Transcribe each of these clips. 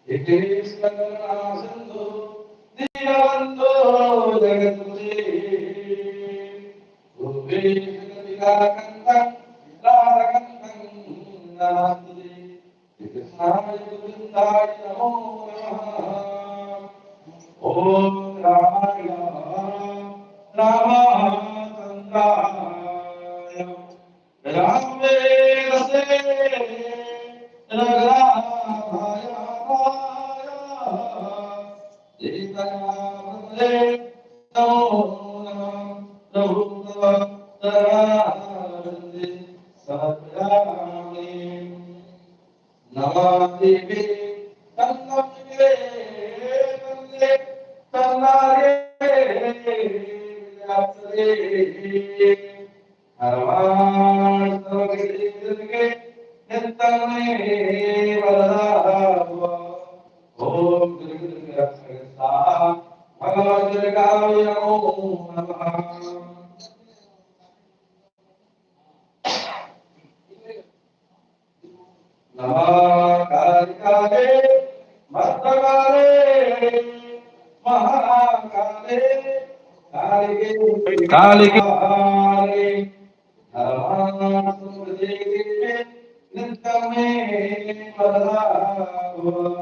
It is Kanasando, Dilavando, Jagaturi, Ubekanta, Rarakantang, Nasturi, it is Narayantai, Om Ramaya, Rama Chandaya, Rame Rase, Namadevi, Namadevi, Namakarikare, Mastagare, Mahakare, Karike, Karike, Namasurjite, Nitame, Padava.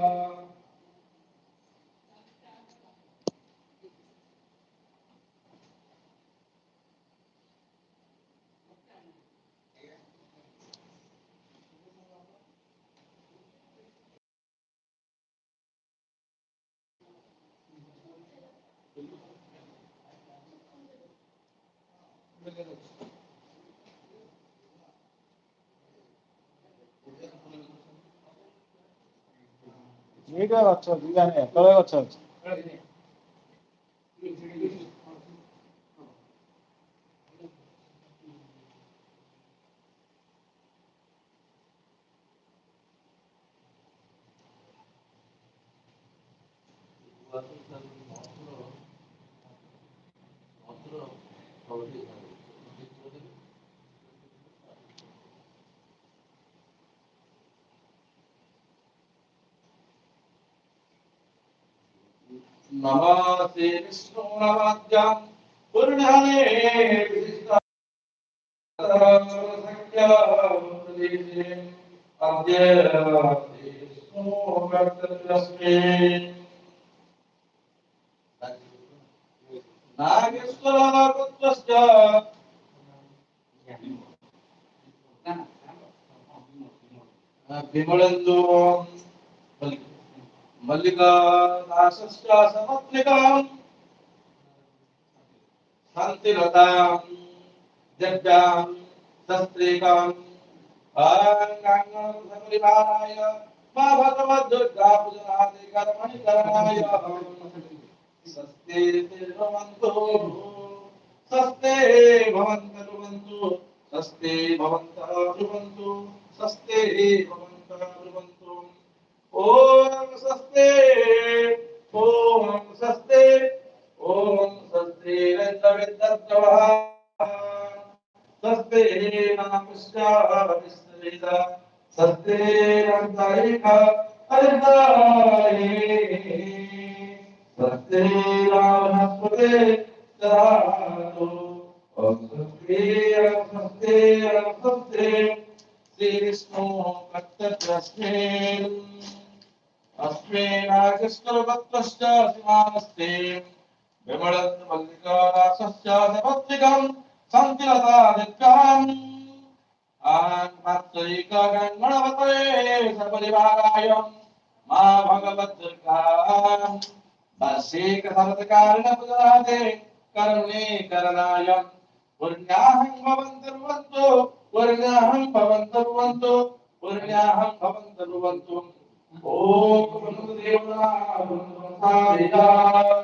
నీట్గా వచ్చావు ఇలానే ఎక్కడే వచ్చావు Namaste Vishnu Namadyam Purnane Vishnu Sakya Pradeshe Adya Vishnu Kartasme Nageswara Putrasya Bimalendu Mallika Dasasya Samatlikam Santilatam Jadyam Sastrikam Arangangam Samrivaraya Ma Bhagavad Durga Pujanati Karmani Karanaya Saste Bhavantu Saste Bhavantu Saste Bhavantu Saste Bhavantu Om Saste Om Saste Om Saste Vendavidadjavaha Saste Namaskya Visrida Saste Rantarika Aridai Saste Ramaspate Sarado Om Saste Saste Saste Sri Vishnu Kattasmin Asme Nagaskarvattasya Simanasте Vimalat Mallika Rasasya Savatvikam Santilata Nityam An Matrika Ganganavate Saparivarayam Ma Bhagavad Durgam Basika Saratakarana Pujanate Karune Karanayam Purnyaham Bhavantarvantu Purnyaham Bhavantarvantu Purnyaham Bhavantarvantu Om Namo Devanaya